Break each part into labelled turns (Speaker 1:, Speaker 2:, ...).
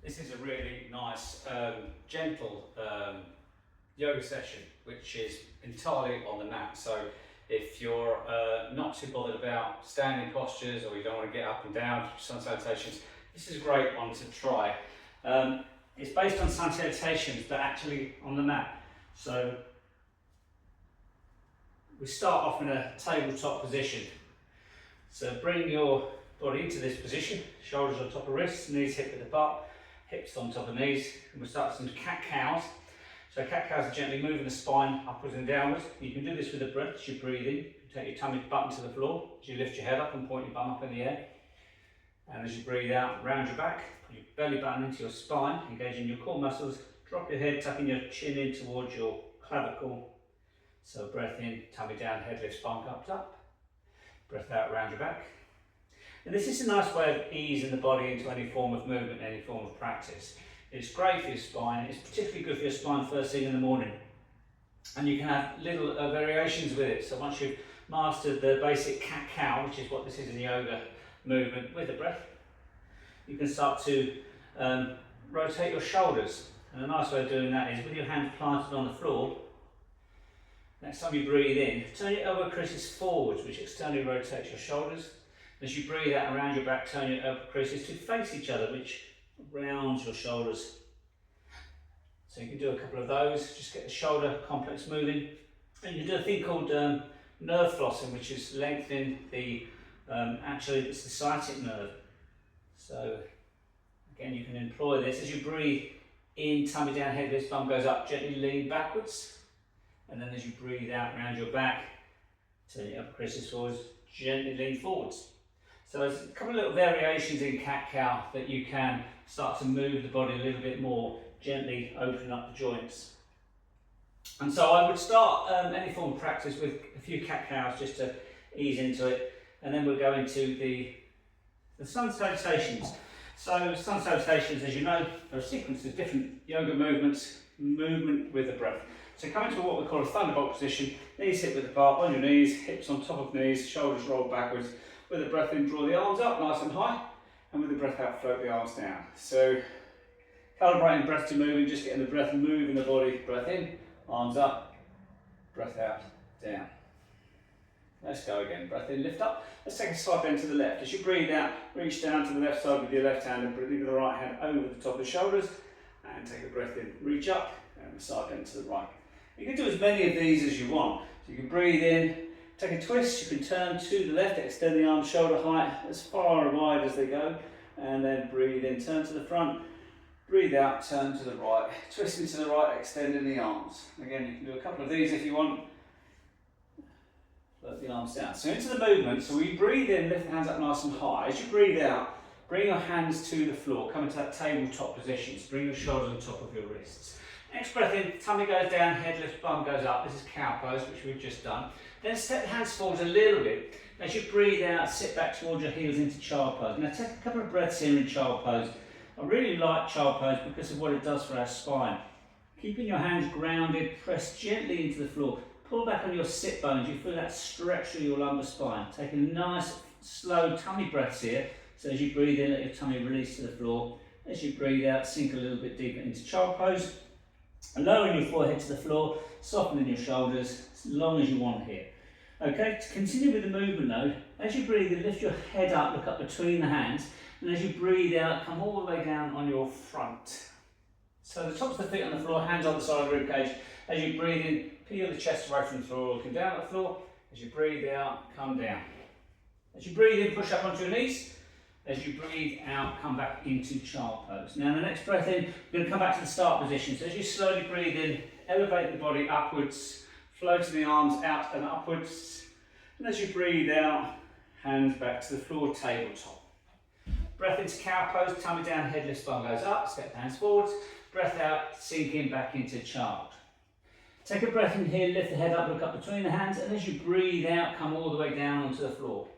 Speaker 1: This is a really nice, gentle yoga session, which is entirely on the mat. So if you're not too bothered about standing postures, or you don't want to get up and down sun salutations, this is a great one to try. It's based on sun salutations, but actually on the mat. So we start off in a tabletop position. So bring your body into this position, shoulders on top of wrists, knees hip width apart, hips on top of knees, and we'll start some cat cows. So cat cows are gently moving the spine upwards and downwards. You can do this with a breath as you breathe in. You take your tummy button to the floor as you lift your head up and point your bum up in the air. And as you breathe out, round your back, put your belly button into your spine, engaging your core muscles. Drop your head, tucking your chin in towards your clavicle. So breath in, tummy down, head lift, spine comes up. Breath out, round your back. And this is a nice way of easing the body into any form of movement, any form of practice. It's great for your spine. It's particularly good for your spine first thing in the morning. And you can have little variations with it. So once you've mastered the basic cat-cow, which is what this is in yoga movement with the breath, you can start to rotate your shoulders. And a nice way of doing that is with your hands planted on the floor. Next time you breathe in, turn your elbow creases forwards, which externally rotates your shoulders. As you breathe out around your back, turn your elbow creases to face each other, which rounds your shoulders. So you can do a couple of those, just get the shoulder complex moving. And you can do a thing called nerve flossing, which is lengthening the, actually it's the sciatic nerve. So again, you can employ this. As you breathe in, tummy down, head lifts, bum goes up, gently lean backwards. And then as you breathe out around your back, turn your elbow creases forwards, gently lean forwards. So there's a couple of little variations in cat-cow that you can start to move the body a little bit more, gently open up the joints. And so I would start any form of practice with a few cat-cows just to ease into it, and then we'll go into the sun salutations. So sun salutations, as you know, are a sequence of different yoga movements, movement with the breath. So come into what we call a thunderbolt position, knees hip width apart, on your knees, hips on top of knees, shoulders rolled backwards. With the breath in, draw the arms up nice and high, and with the breath out, float the arms down. So calibrating breath to moving, just getting the breath moving the body. Breath in, arms up, breath out, down. Let's go again. Breath in, lift up. Let's take a side bend to the left. As you breathe out, reach down to the left side with your left hand and leave the right hand over the top of the shoulders, and take a breath in, reach up, and side bend to the right. You can do as many of these as you want. So you can breathe in, take a twist, you can turn to the left, extend the arms shoulder height as far and wide as they go, and then breathe in, turn to the front, breathe out, turn to the right, twisting to the right, extending the arms. Again, you can do a couple of these if you want. Let the arms down. So into the movement, so we breathe in, lift the hands up nice and high. As you breathe out, bring your hands to the floor, come into that tabletop position, so bring your shoulders on top of your wrists. Next breath in, tummy goes down, head lifts, bum goes up. This is cow pose, which we've just done. Then step the hands forward a little bit. As you breathe out, sit back towards your heels into child pose. Now take a couple of breaths here in child pose. I really like child pose because of what it does for our spine. Keeping your hands grounded, press gently into the floor. Pull back on your sit bones. You feel that stretch through your lumbar spine. Taking nice, slow tummy breaths here. So as you breathe in, let your tummy release to the floor. As you breathe out, sink a little bit deeper into child pose. Lowering your forehead to the floor, softening your shoulders as long as you want here. Okay, to continue with the movement though, as you breathe in, lift your head up, look up between the hands, and as you breathe out, come all the way down on your front. So the tops of the feet on the floor, hands on the side of the rib cage. As you breathe in, peel the chest away from the floor, looking down at the floor. As you breathe out, come down. As you breathe in, push up onto your knees. As you breathe out, come back into child pose. Now the next breath in, we're going to come back to the start position. So as you slowly breathe in, elevate the body upwards, floating the arms out and upwards. And as you breathe out, hands back to the floor, tabletop. Breath into cow pose, tummy down, head lifts, bum goes up, step the hands forwards. Breath out, sinking back into child. Take a breath in here, lift the head up, look up between the hands, and as you breathe out, come all the way down onto the floor.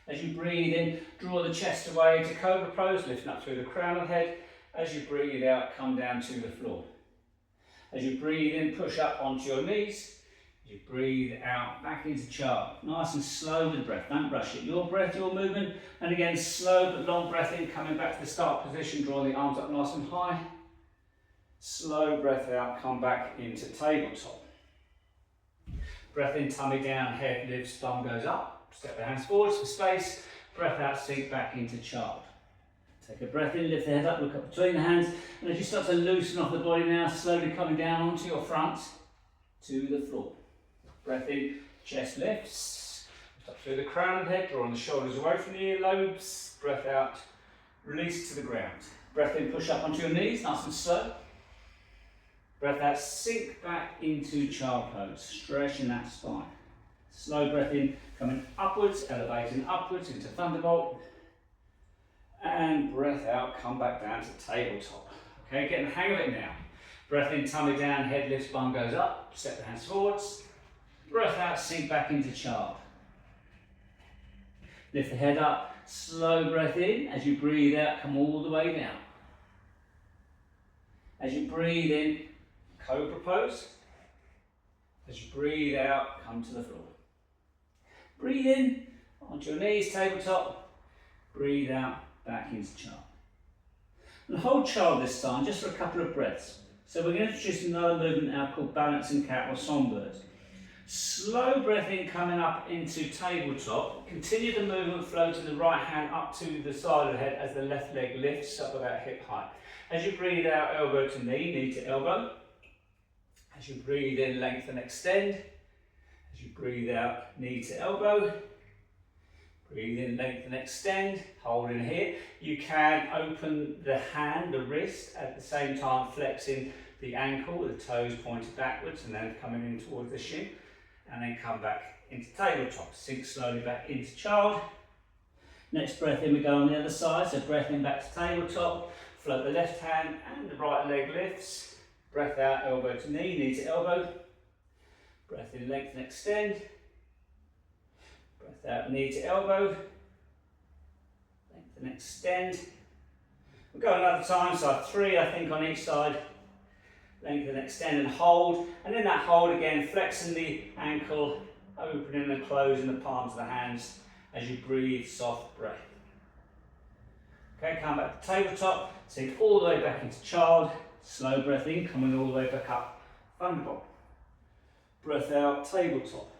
Speaker 1: As you breathe in, draw the chest away to cobra pose, lifting up through the crown of the head. As you breathe out, come down to the floor. As you breathe in, push up onto your knees. You breathe out, back into child. Nice and slow with the breath, don't rush it. Your breath, your movement. And again, slow but long breath in, coming back to the start position, drawing the arms up nice and high. Slow breath out, come back into tabletop. Breath in, tummy down, head lifts, thumb goes up. Step the hands forwards for space. Breath out, sink back into child. Take a breath in, lift the head up, look up between the hands. And as you start to loosen off the body now, slowly coming down onto your front to the floor. Breath in, chest lifts. Lift up through the crown of the head, drawing the shoulders away from the earlobes. Breath out, release to the ground. Breath in, push up onto your knees, nice and slow. Breath out, sink back into child pose, stretching that spine. Slow breath in, coming upwards, elevating upwards into thunderbolt. And breath out, come back down to tabletop. Okay, getting the hang of it now. Breath in, tummy down, head lifts, bum goes up. Step the hands forwards. Breath out, sink back into child. Lift the head up, slow breath in. As you breathe out, come all the way down. As you breathe in, cobra pose. As you breathe out, come to the floor. Breathe in, onto your knees, tabletop. Breathe out, back into child. And hold child this time, just for a couple of breaths. So we're going to introduce another movement now called balancing cat or songbird. Slow breath in, coming up into tabletop. Continue the movement, floating the right hand up to the side of the head as the left leg lifts up about hip height. As you breathe out, elbow to knee, knee to elbow. As you breathe in, lengthen, extend. As you breathe out, knee to elbow. Breathe in, lengthen, extend. Hold in here. You can open the hand, the wrist, at the same time flexing the ankle with the toes pointed backwards and then coming in towards the shin. And then come back into tabletop. Sink slowly back into child. Next breath in, we go on the other side. So breath in back to tabletop. Float the left hand and the right leg lifts. Breath out, elbow to knee, knee to elbow. Breath in, lengthen, extend. Breath out, knee to elbow. Lengthen, extend. We'll go another time, so 3 I think on each side. Lengthen, extend and hold. And in that hold again, flexing the ankle, opening and closing the palms of the hands as you breathe, soft breath. Okay, come back to tabletop, sink all the way back into child. Slow breath in, coming all the way back up, thunderbolt. Breath out, tabletop.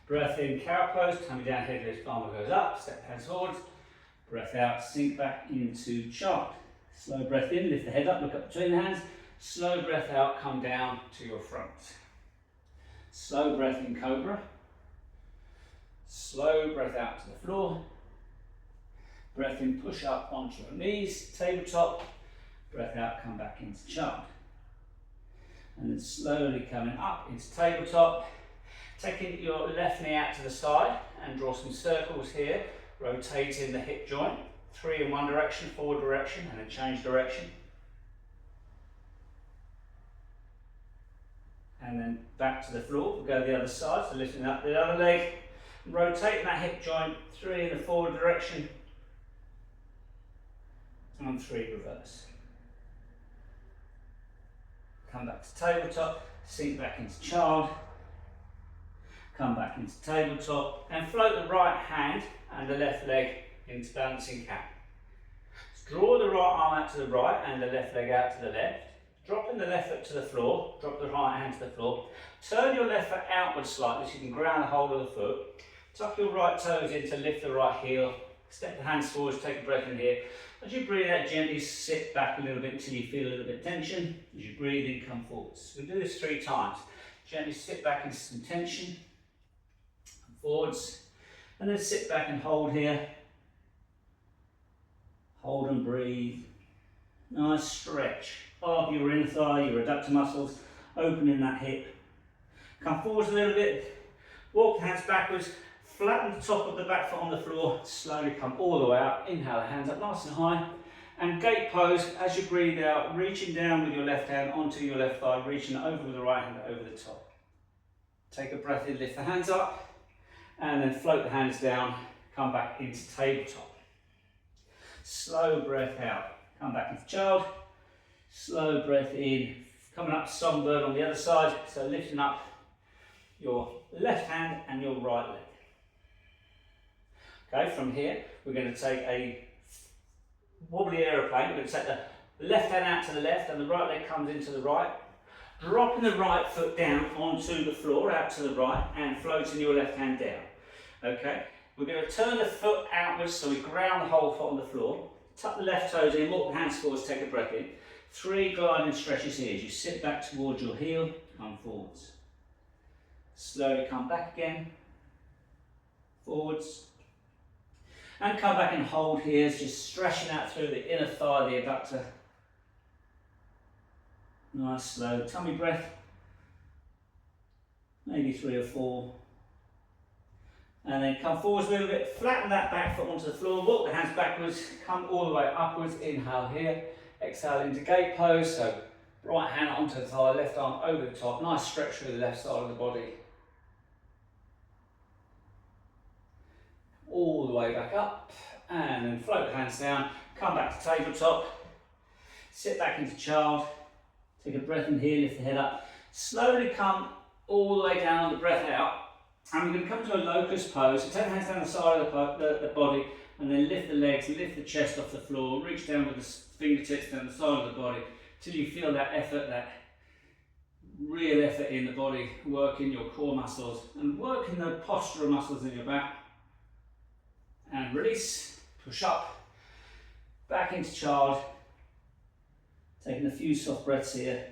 Speaker 1: Breath in, cow pose, tummy down, head lifts, palm goes up, step hands forwards. Breath out, sink back into child. Slow breath in, lift the head up, look up between the hands. Slow breath out, come down to your front. Slow breath in, cobra. Slow breath out to the floor. Breath in, push up onto your knees, tabletop. Breath out, come back into child. And then slowly coming up into tabletop. Taking your left knee out to the side and draw some circles here. Rotating the hip joint. 3 in one direction, forward direction, and then change direction. And then back to the floor. We'll go the other side, so lifting up the other leg. Rotating that hip joint, 3 in the forward direction. And 3 reverse. Come back to tabletop, sink back into child. Come back into tabletop and float the right hand and the left leg into balancing cat. Draw the right arm out to the right and the left leg out to the left. Dropping the left foot to the floor, drop the right hand to the floor. Turn your left foot outwards slightly so you can ground the whole of the foot. Tuck your right toes in to lift the right heel. Step the hands forwards, take a breath in here. As you breathe out, gently sit back a little bit until you feel a little bit of tension. As you breathe in, come forwards. We'll do this 3 times. Gently sit back into some tension. Come forwards. And then sit back and hold here. Hold and breathe. Nice stretch of your inner thigh, your adductor muscles, opening that hip. Come forwards a little bit. Walk the hands backwards. Flatten the top of the back foot on the floor, slowly come all the way up, inhale the hands up nice and high, and gate pose as you breathe out, reaching down with your left hand onto your left thigh, reaching over with the right hand over the top. Take a breath in, lift the hands up, and then float the hands down, come back into tabletop. Slow breath out, come back into child, slow breath in, coming up songbird on the other side, so lifting up your left hand and your right leg. Okay, from here, we're going to take a wobbly aeroplane. We're going to take the left hand out to the left and the right leg comes into the right. Dropping the right foot down onto the floor, out to the right, and floating your left hand down. Okay, we're going to turn the foot outwards so we ground the whole foot on the floor. Tuck the left toes in, walk the hands forwards, take a breath in. 3 gliding stretches here. As you sit back towards your heel, come forwards. Slowly come back again, forwards. And come back and hold here, just stretching out through the inner thigh, the adductor. Nice slow tummy breath. Maybe 3 or 4. And then come forwards a little bit, flatten that back foot onto the floor, walk the hands backwards, come all the way upwards, inhale here, exhale into gate pose, so right hand onto the thigh, left arm over the top, nice stretch through the left side of the body. All the way back up, and then float the hands down, come back to tabletop, sit back into child, take a breath in here, lift the head up, slowly come all the way down on the breath out. And we're going to come to a locust pose, so take the hands down the side of the body and then lift the legs, lift the chest off the floor, reach down with the fingertips down the side of the body till you feel that effort, that real effort in the body, working your core muscles and working the postural muscles in your back. And release, push up, back into child, taking a few soft breaths here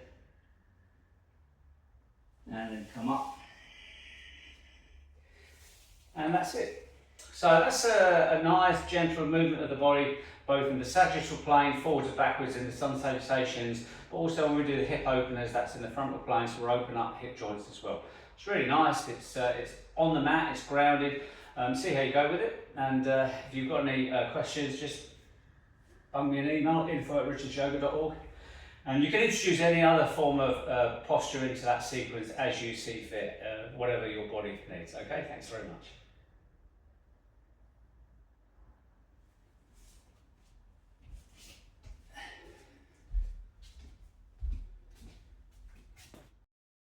Speaker 1: and then come up. And that's it. So that's a nice gentle movement of the body, both in the sagittal plane, forwards and backwards in the sun salutations, but also when we do the hip openers, that's in the frontal plane, so we're opening up hip joints as well. It's really nice, it's on the mat, it's grounded. See how you go with it, and if you've got any questions, just bung me an email, info@richardsyoga.org. And you can introduce any other form of posture into that sequence as you see fit, whatever your body needs. Okay, thanks very much.